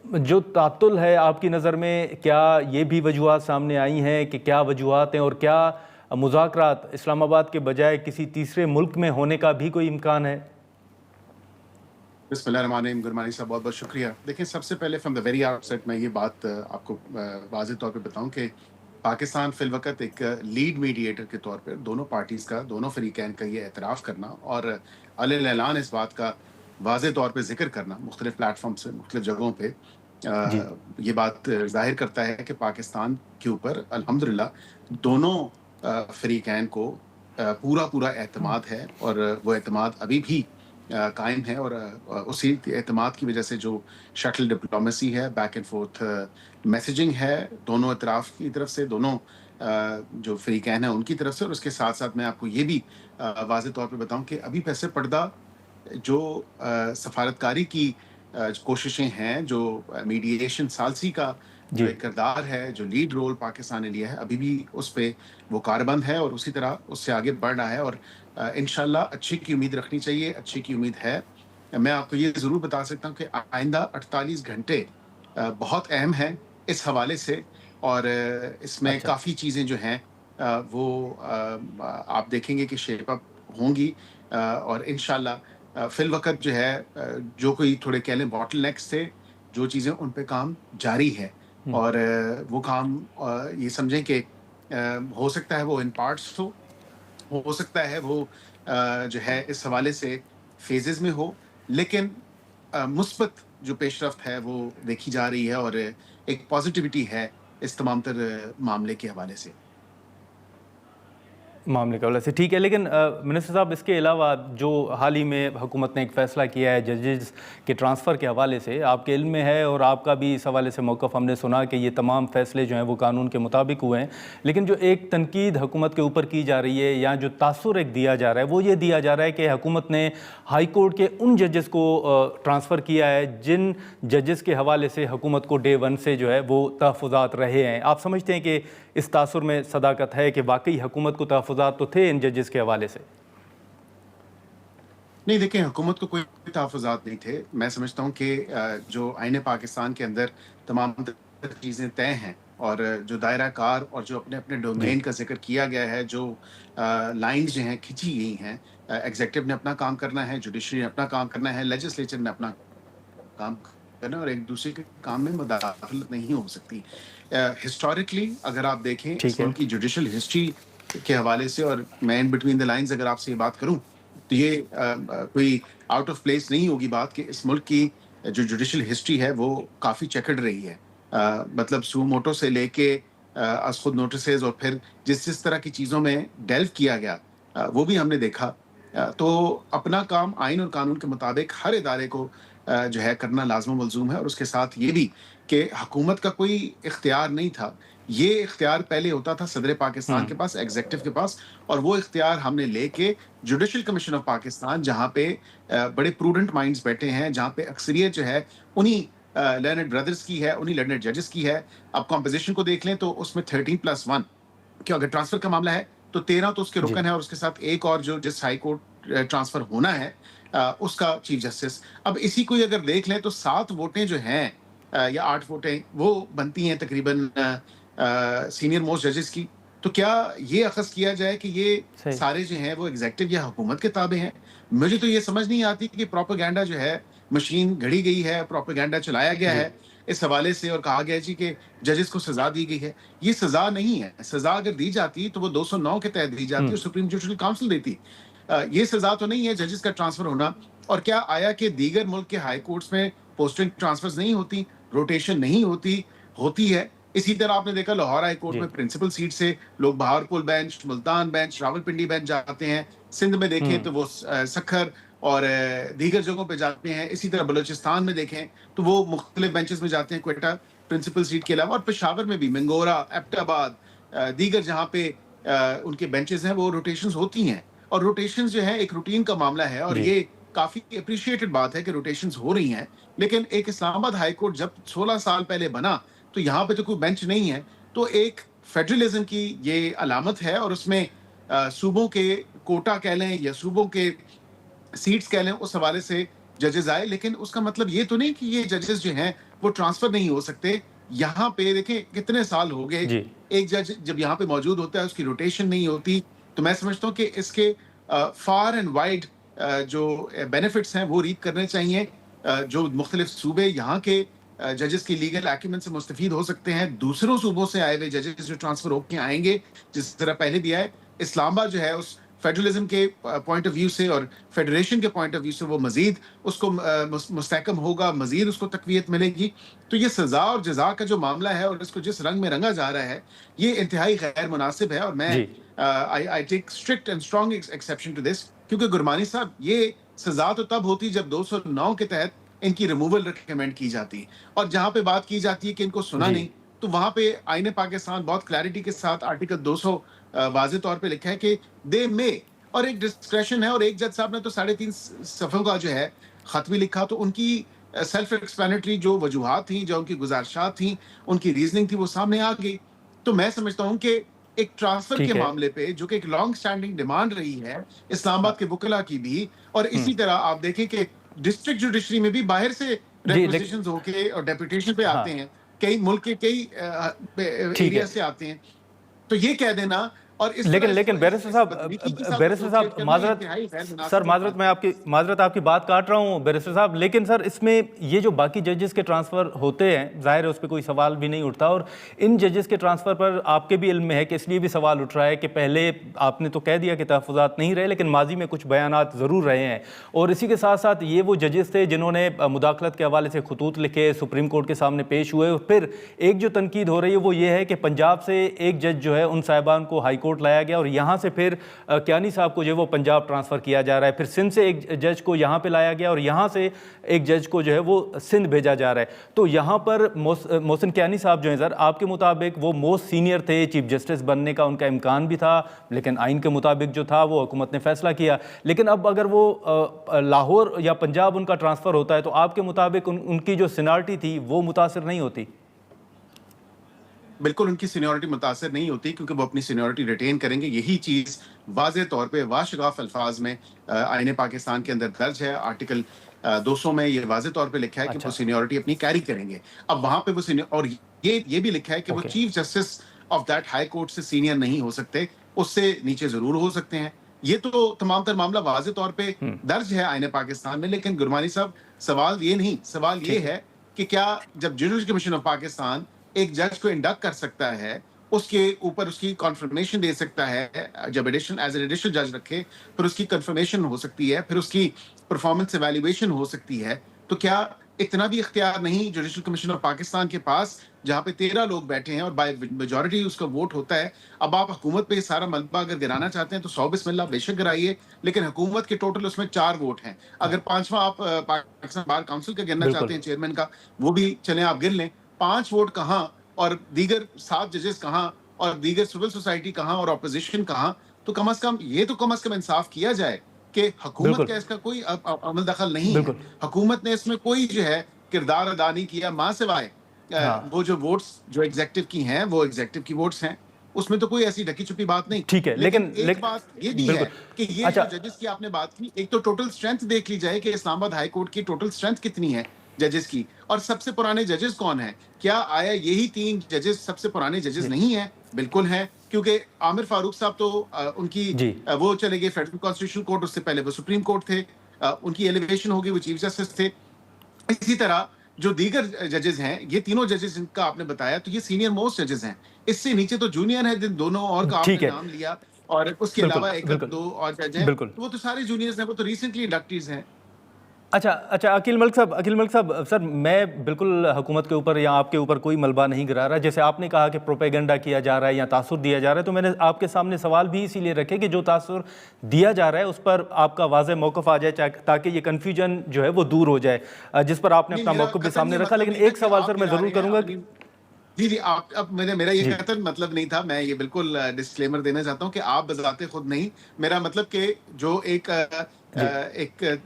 جو تعطل ہے آپ کی نظر میں، کیا یہ بھی وجوہات سامنے آئی ہیں کہ کیا وجوہات ہیں، اور کیا مذاکرات اسلام آباد کے بجائے کسی تیسرے ملک میں ہونے کا بھی کوئی امکان ہے؟ بسم اللہ الرحمن الرحیم. گرمانی صاحب بہت بہت شکریہ. دیکھیں سب سے پہلے from the very outset میں یہ بات آپ کو واضح طور پہ بتاؤں کہ پاکستان فی الوقت ایک لیڈ میڈییٹر کے طور پر دونوں پارٹیز کا، دونوں فریقین کا یہ اعتراف کرنا اور علیہ اعلان اس بات کا واضح طور پہ ذکر کرنا مختلف پلیٹ فارم سے مختلف جگہوں پہ جی یہ بات ظاہر کرتا ہے کہ پاکستان کے اوپر الحمدللہ دونوں فریقین کو پورا اعتماد ہے، اور وہ اعتماد ابھی بھی قائم ہے. اور اسی اعتماد کی وجہ سے جو شٹل ڈپلومیسی ہے، بیک اینڈ فورتھ میسیجنگ ہے دونوں اطراف کی طرف سے، دونوں جو فریقین ہیں ان کی طرف سے. اور اس کے ساتھ ساتھ میں آپ کو یہ بھی واضح طور پہ بتاؤں کہ ابھی پس پردہ جو سفارتکاری کی کوششیں ہیں، جو میڈییشن ثالثی کا جو جی ایک کردار ہے، جو لیڈ رول پاکستان نے لیا ہے، ابھی بھی اس پہ وہ کاربند ہے اور اسی طرح اس سے آگے بڑھ رہا ہے. اور انشاءاللہ اچھی کی امید رکھنی چاہیے، اچھی کی امید ہے. میں آپ کو یہ ضرور بتا سکتا ہوں کہ آئندہ 48 گھنٹے بہت اہم ہیں اس حوالے سے، اور اس میں اچھا کافی چیزیں جو ہیں وہ آپ دیکھیں گے کہ شیپ اپ ہوں گی. اور انشاءاللہ فی الوقت جو ہے جو کوئی تھوڑے کہہ لیں باٹل نیکس تھے، جو چیزیں ان پہ کام جاری ہے. اور وہ کام یہ سمجھیں کہ ہو سکتا ہے وہ ان پارٹس ہو سکتا ہے وہ جو ہے اس حوالے سے فیزز میں ہو، لیکن مثبت جو پیش رفت ہے وہ دیکھی جا رہی ہے، اور ایک پازیٹیوٹی ہے اس تمام تر معاملے کے حوالے سے. معاملے کا سے ٹھیک ہے. لیکن منسٹر صاحب، اس کے علاوہ جو حال ہی میں حکومت نے ایک فیصلہ کیا ہے ججز کے ٹرانسفر کے حوالے سے، آپ کے علم میں ہے اور آپ کا بھی اس حوالے سے موقف ہم نے سنا کہ یہ تمام فیصلے جو ہیں وہ قانون کے مطابق ہوئے ہیں، لیکن جو ایک تنقید حکومت کے اوپر کی جا رہی ہے یا جو تاثر ایک دیا جا رہا ہے وہ یہ دیا جا رہا ہے کہ حکومت نے ہائی کورٹ کے ان ججز کو ٹرانسفر کیا ہے جن ججز کے حوالے سے حکومت کو ڈے ون سے جو ہے وہ تحفظات رہے ہیں. آپ سمجھتے ہیں کہ اس تاثر میں صداقت ہے کہ واقعی حکومت کو تحفظات تو تھے ان ججز کے حوالے سے؟ نہیں، دیکھیں حکومت کو کوئی تحفظات نہیں تھے. میں سمجھتا ہوں کہ جو آئین پاکستان کے اندر تمام چیزیں طے ہیں، اور جو دائرہ کار اور جو اپنے اپنے جی ڈومین کا ذکر کیا گیا ہے، جو لائنز جو ہیں کھینچی گئی ہیں، ایگزیکٹو نے اپنا کام کرنا ہے، جوڈیشری نے اپنا کام کرنا ہے، لیجسلیچر نے اپنا کام کرنا ہے، اور ایک دوسرے کے کام میں مداخلت نہیں ہو سکتی. ہسٹوریکلی اگر آپ دیکھیں اس ٹھیک ہے. ملک کی جوڈیشل ہسٹری کے حوالے سے، اور میں ان بٹوین دا لائنز اگر آپ سے یہ بات کروں تو یہ کوئی آؤٹ آف پلیس نہیں ہوگی بات کہ اس ملک کی جو جوڈیشل ہسٹری ہے وہ کافی چیکرڈ رہی ہے. مطلب سو موٹو سے لے کے از خود نوٹسز، اور پھر جس طرح کی چیزوں میں ڈیلو کیا گیا وہ بھی ہم نے دیکھا. تو اپنا کام آئین اور قانون کے مطابق ہر ادارے کو جو ہے کرنا لازم و ملزوم ہے. اور اس کے ساتھ یہ بھی کہ حکومت کا کوئی اختیار نہیں تھا. یہ اختیار پہلے ہوتا تھا صدر پاکستان کے پاس، ایگزیکٹو کے پاس، اور وہ اختیار ہم نے لے کے جوڈیشل کمیشن آف پاکستان، جہاں پہ بڑے پروڈنٹ مائنڈز بیٹھے ہیں، جہاں پہ اکثریت جو ہے انہی لرنڈ بردرز کی ہے، انہی لرنڈ ججز کی ہے. اب کمپوزیشن کو دیکھ لیں تو اس میں 13+1، کہ اگر ٹرانسفر کا معاملہ ہے تو 13 تو اس کے جی رکن ہے، اور اس کے ساتھ ایک اور جو جس ہائی کورٹ ٹرانسفر ہونا ہے اس کا چیف جسٹس. اب اسی کو اگر دیکھ لیں تو 7 ووٹیں جو ہیں یا 8 ووٹیں وہ بنتی ہیں تقریباً سینئر موسٹ ججز کی. تو کیا یہ اخذ کیا جائے کہ یہ صحیح. سارے جو ہیں وہ ایگزیکٹو یا حکومت کے تابع ہیں؟ مجھے تو یہ سمجھ نہیں آتی کہ پروپیگنڈا جو ہے مشین گھڑی گئی ہے، پروپیگنڈا چلایا گیا جی ہے اس حوالے سے، اور کہا گیا جی کہ ججز کو سزا دی گئی ہے. یہ سزا نہیں ہے. سزا اگر دی جاتی تو وہ 209 کے تحت دی جاتی اور سپریم جوڈیشل کاؤنسل دیتی. یہ سزا تو نہیں ہے ججز کا ٹرانسفر ہونا. اور کیا آیا کہ دیگر ملک کے ہائی کورٹس میں پوسٹنگ ٹرانسفرز نہیں ہوتی، روٹیشن نہیں ہوتی ہے؟ اسی طرح آپ نے دیکھا لاہور ہائی کورٹ جی میں پرنسپل سیٹ سے لوگ Bahawalpur bench, Multan bench, Rawalpindi bench جاتے ہیں. سندھ میں دیکھیں تو وہ سکھر اور دیگر جگہوں پہ جاتے ہیں. اسی طرح بلوچستان میں دیکھیں تو وہ مختلف بینچز میں جاتے ہیں، کوئٹہ پرنسپل سیٹ کے علاوہ. اور پشاور میں بھی منگورا، ایبٹ آباد، دیگر جہاں پہ ان کے بینچز ہیں وہ روٹیشنز ہوتی ہیں. اور روٹیشنز جو ہے ایک روٹین کا معاملہ ہے، اور جی یہ کافی اپریشیٹڈ بات ہے کہ روٹیشنز ہو رہی ہیں. لیکن ایک اسلام آباد ہائی کورٹ جب 16 سال پہلے بنا تو یہاں پہ تو کوئی بینچ نہیں ہے. تو ایک فیڈرلزم کی یہ علامت ہے، اور اس میں صوبوں کے کوٹا کہہ لیں یا صوبوں کے سیٹس کہہ لیں، اس حوالے سے ججز آئے. لیکن اس کا مطلب یہ تو نہیں کہ یہ ججز جو ہیں وہ ٹرانسفر نہیں ہو سکتے. یہاں پہ دیکھیں کتنے سال ہو گئے, جی ایک جج جب یہاں پہ موجود ہوتا ہے اس کی روٹیشن نہیں ہوتی, تو میں سمجھتا ہوں کہ اس کے فار اینڈ وائڈ جو بینیفٹس ہیں وہ ریپ کرنے چاہیے. جو مختلف صوبے یہاں کے ججز کی لیگل ایکیومن سے مستفید ہو سکتے ہیں, دوسروں صوبوں سے آئے ہوئے ججز جو ٹرانسفر ہو کے آئیں گے جس طرح پہلے بھی آئے. اسلام آباد جو ہے اس فیڈرلزم کے پوائنٹ آف ویو سے اور فیڈریشن کے پوائنٹ آف ویو سے وہ مزید اس کو مستحکم ہوگا, مزید اس کو تقویت ملے گی. تو یہ سزا اور جزا کا جو معاملہ ہے اور اس کو جس رنگ میں رنگا جا رہا ہے یہ انتہائی غیر مناسب ہے, اور میں جی I take strict and strong exception to this, کیونکہ گرمانی صاحب یہ سزا تو تب ہوتی جب 209 کے تحت ان کی ریموول ریکمینڈ کی جاتی, اور جہاں پہ بات کی جاتی ہے کہ ان کو سنا جی نہیں, تو وہاں پہ آئین پاکستان بہت کلیئرٹی کے ساتھ آرٹیکل 200 واضح طور پہ لکھا ہے کہ دے میں, اور ایک ڈسکریشن ہے. اور ایک جج صاحب نے تو 3.5 صفحوں کا جو ہے خط بھی لکھا, تو ان کی سیلف ایکسپلینٹری جو وجوہات تھیں, جو ان کی گزارشات تھیں, ان کی ریزننگ تھی, وہ سامنے آ گئی. تو میں سمجھتا ہوں کہ ایک ٹرانسفر کے ٹھیک ہے معاملے پہ جو کہ ایک لانگ سٹینڈنگ ڈیمانڈ رہی ہے اسلام آباد کے وکلا کی بھی, اور اسی طرح آپ دیکھیں کہ ڈسٹرکٹ جوڈیشری میں بھی باہر سے جی ریکوزیشنز ہو کے اور ڈیپوٹیشن پہ ہاں آتے ہیں, کئی ملک کے کئی ٹھیک ہے. ایریا سے آتے ہیں. تو یہ کہہ دینا اور اس طرح لیکن بیرسٹر صاحب معذرت آپ کی بات کاٹ رہا ہوں بیرسٹر صاحب, لیکن سر اس میں یہ جو باقی ججز کے ٹرانسفر ہوتے ہیں ظاہر ہے اس پہ کوئی سوال بھی نہیں اٹھتا, اور ان ججز کے ٹرانسفر پر آپ کے بھی علم میں ہے کہ اس لیے بھی سوال اٹھ رہا ہے کہ پہلے آپ نے تو کہہ دیا کہ تحفظات نہیں رہے, لیکن ماضی میں کچھ بیانات ضرور رہے ہیں, اور اسی کے ساتھ ساتھ یہ وہ ججز تھے جنہوں نے مداخلت کے حوالے سے خطوط لکھے, سپریم کورٹ کے سامنے پیش ہوئے. اور پھر ایک جو تنقید ہو رہی ہے وہ یہ ہے کہ پنجاب سے ایک جج جو ہے ان صاحبان کو ہائی کورٹ لایا گیا, اور یہاں سے پھر کیانی صاحب کو جو ہے وہ پنجاب ٹرانسفر کیا جا رہا ہے, پھر سندھ سے ایک جج کو یہاں پہ لایا گیا, اور یہاں سے ایک جج کو جو ہے وہ سندھ بھیجا جا رہا ہے. تو یہاں پر محسن کیانی صاحب جو ہیں سر, آپ کے مطابق وہ موسٹ سینئر تھے, چیف جسٹس بننے کا ان کا امکان بھی تھا, لیکن آئین کے مطابق جو تھا وہ حکومت نے فیصلہ کیا. لیکن اب اگر وہ لاہور یا پنجاب ان کا ٹرانسفر ہوتا ہے تو آپ کے مطابق ان کی جو سینیورٹی تھی وہ متاثر نہیں ہوتی؟ بالکل ان کی سینیورٹی متاثر نہیں ہوتی, کیونکہ وہ اپنی سینیورٹی ریٹین کریں گے. یہی چیز واضح طور پہ واشگاف الفاظ میں آئین پاکستان کے اندر درج ہے. آرٹیکل 200 میں یہ واضح طور پہ لکھا ہے کہ وہ سینیورٹی اپنی کیری کریں گے. اب وہاں پہ وہ اور یہ بھی لکھا ہے کہ وہ chief justice of that high court سے سینئر نہیں ہو سکتے, اس سے نیچے ضرور ہو سکتے ہیں. یہ تو تمام تر معاملہ واضح طور پہ درج ہے آئین پاکستان میں. لیکن گرمانی صاحب سوال یہ نہیں, سوال یہ ہے کہ کیا جب جوڈیشل کمیشن آف پاکستان ایک جج کو انڈکٹ کر سکتا ہے, اس کے اوپر اس کی کنفرمیشن دے سکتا ہے, جب ایڈیشنل ایز اے ایڈیشنل جج رکھے پھر اس کی کنفرمیشن ہو سکتی ہے, پھر اس کی پرفارمنس ایویلیویشن ہو سکتی ہے, تو کیا اتنا بھی اختیار نہیں جوڈیشل کمیشن آف پاکستان کے پاس, جہاں پہ 13 لوگ بیٹھے ہیں اور بائی میجورٹی اس کا ووٹ ہوتا ہے. اب آپ حکومت پہ یہ سارا ملبہ اگر گرانا چاہتے ہیں تو 100 بسم اللہ بے شک گرائیے, لیکن حکومت کے ٹوٹل اس میں 4 ووٹ ہیں. اگر 5واں آپ پاکستان بار کاؤنسل کا گرنا چاہتے ہیں چیئرمین کا, وہ بھی چلیں آپ گر لیں. 5 ووٹ کہاں, اور دیگر 7 ججز کہاں, اور دیگر سول سوسائٹی کہاں, اور اپوزیشن کہاں. تو کم از کم یہ تو کم از کم انصاف کیا جائے کہ حکومت کا اس کا کوئی عمل دخل نہیں ہے. حکومت نے اس میں کوئی جو ہے کردار ادا نہیں کیا, ماں سوائے وہ جو ووٹس جو ایگزیکٹو کی ہیں وہ ایگزیکٹو کی ووٹس ہیں, اس میں تو کوئی ایسی ڈھکی چھپی بات نہیں. ٹھیک ہے, لیکن ایک بات یہ بھی ہے کہ یہ جو ججز کی آپ نے بات کی, ایک تو ٹوٹل اسٹرینتھ دیکھ لی جائے کہ اسلام آباد ہائی کورٹ کی ٹوٹل اسٹرینتھ کتنی ہے ججز کی, اور سب سے پرانے ججز کون ہیں. کیا آیا یہی 3 ججز سب سے پرانے ججز نہیں ہیں؟ بالکل ہیں, کیونکہ عامر فاروق صاحب تو ان کی وہ چلے گئے فیڈرل کانسٹیٹیوشنل کورٹ, اس سے پہلے وہ سپریم کورٹ تھے, ان کی ایلیویشن ہوگی, وہ چیف جسٹس تھے. اسی طرح جو دیگر ججز ہیں, یہ تینوں ججز جن کا آپ نے بتایا, تو یہ سینئر موسٹ ججز ہیں. اس سے نیچے تو جونیئر ہیں جن دونوں اور کا آپ نے نام لیا, اور اس کے علاوہ 1-2 اور جج ہیں, وہ تو سارے جونیئرز ہیں, وہ تو ریسنٹلی انڈکٹیز ہیں. اچھا عقیل ملک صاحب سر, میں بالکل حکومت کے اوپر یا آپ کے اوپر کوئی ملبہ نہیں گرا رہا. جیسے آپ نے کہا کہ پروپیگنڈا کیا جا رہا ہے یا تاثر دیا جا رہا ہے, تو میں نے آپ کے سامنے سوال بھی اسی لیے رکھے کہ جو تاثر دیا جا رہا ہے اس پر آپ کا واضح موقف آ جائے, تاکہ یہ کنفیوژن جو ہے وہ دور ہو جائے, جس پر آپ نے اپنا موقف بھی سامنے رکھا. لیکن ایک سوال سر میں ضرور کروں گا. جی آپ اب میرا یہ قطعاً مطلب نہیں تھا, میں یہ بالکل ڈسکلیمر دینا چاہتا ہوں کہ آپ بذات خود نہیں, میرا مطلب کہ جو ایک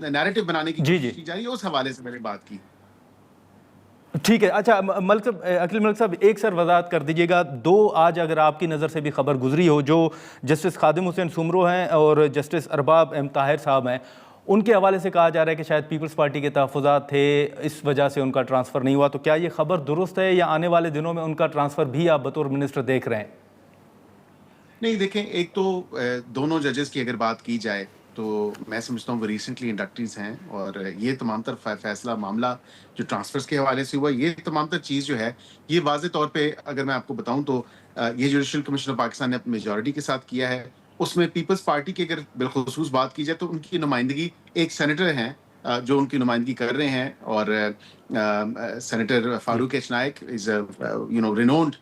نیریٹو بنانے کی کوشش کی جا رہی ہے اس حوالے سے میں نے بات کی. ٹھیک ہے. اچھا عقیل ملک صاحب, ایک سر وضاحت کر دیجیے گا, 2 آج اگر آپ کی نظر سے بھی خبر گزری ہو, جو جسٹس خادم حسین سمرو ہیں اور جسٹس ارباب احمد طاہر صاحب ہیں, ان کے حوالے سے کہا جا رہا ہے کہ شاید پیپلز پارٹی کے تحفظات تھے، اس وجہ سے ان کا ٹرانسفر نہیں ہوا، تو کیا یہ خبر درست ہے یا آنے والے دنوں میں ان کا ٹرانسفر بھی آپ بطور منسٹر دیکھ رہے ہیں؟ نہیں دیکھیں، ایک تو دونوں ججز کی اگر بات کی جائے تو میں سمجھتا ہوں وہ ریسنٹلی انڈکٹیز ہیں، اور یہ تمام تر فیصلہ معاملہ جو ٹرانسفرز کے حوالے سے ہوا، یہ تمام تر چیز جو ہے یہ واضح طور پہ اگر میں آپ کو بتاؤں تو یہ جوڈیشل کمیشن آف پاکستان نے اپنی میجورٹی کے ساتھ کیا ہے. اس میں پیپلز پارٹی کی اگر بالخصوص بات کی جائے تو ان کی نمائندگی ایک سینیٹر ہیں جو ان کی نمائندگی کر رہے ہیں، اور سینیٹر جی فاروق ایچ نائک از رینونڈ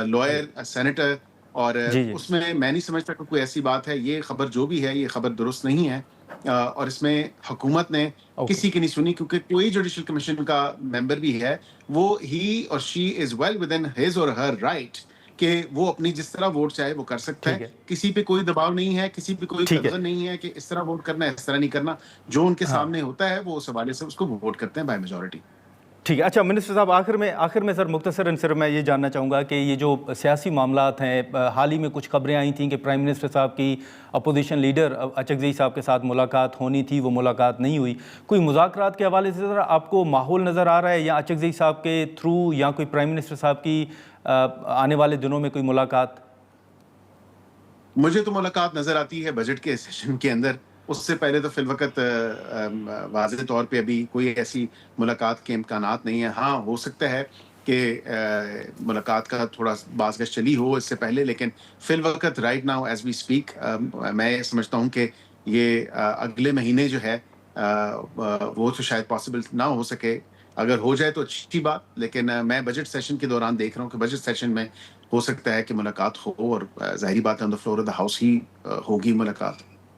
لوئر سینیٹر. اور جی جی اس میں نہیں سمجھتا کہ کوئی ایسی بات ہے. یہ خبر جو بھی ہے یہ خبر درست نہیں ہے، اور اس میں حکومت نے اوکے کسی کی نہیں سنی، کیونکہ کوئی جوڈیشل کمیشن کا ممبر بھی ہے وہ ہی اور she is well with in his or her right کہ وہ اپنی جس طرح ووٹ چاہے وہ کر سکتا ہے. ٹھیک ہے کسی پہ کوئی دباؤ نہیں ہے، کسی پہ کوئی ٹھیک ہے قدغن نہیں ہے کہ اس طرح ووٹ کرنا ہے اس طرح نہیں کرنا. جو ان کے ہاں سامنے ہوتا ہے وہ اس حوالے سے اس کو ووٹ کرتے ہیں بائی میجورٹی. ٹھیک ہے. اچھا منسٹر صاحب، آخر میں سر مختصراً صرف میں یہ جاننا چاہوں گا کہ یہ جو سیاسی معاملات ہیں، حال ہی میں کچھ خبریں آئی تھیں کہ پرائم منسٹر صاحب کی اپوزیشن لیڈر اچکزئی صاحب کے ساتھ ملاقات ہونی تھی، وہ ملاقات نہیں ہوئی. کوئی مذاکرات کے حوالے سے سر آپ کو ماحول نظر آ رہا ہے، یا اچکزئی صاحب کے تھرو یا کوئی پرائم منسٹر صاحب کی آنے والے دنوں میں کوئی ملاقات؟ مجھے تو ملاقات نظر آتی ہے بجٹ کے سیشن کے اندر. اس سے پہلے تو فی الوقت واضح طور پہ ابھی کوئی ایسی ملاقات کے امکانات نہیں ہیں. ہاں ہو سکتا ہے کہ ملاقات کا تھوڑا باز گشت چلی ہو اس سے پہلے، لیکن فی الوقت right now as we speak میں سمجھتا ہوں کہ یہ اگلے مہینے جو ہے وہ تو شاید پاسبل نہ ہو سکے. اگر ہو جائے تو اچھی بات، لیکن میں بجٹ سیشن کے دوران دیکھ رہا ہوں کہ بجٹ سیشن میں ہو سکتا ہے کہ ملاقات ہو، اور ظاہری بات ہے on the floor of the house ہی ہوگی ملاقات.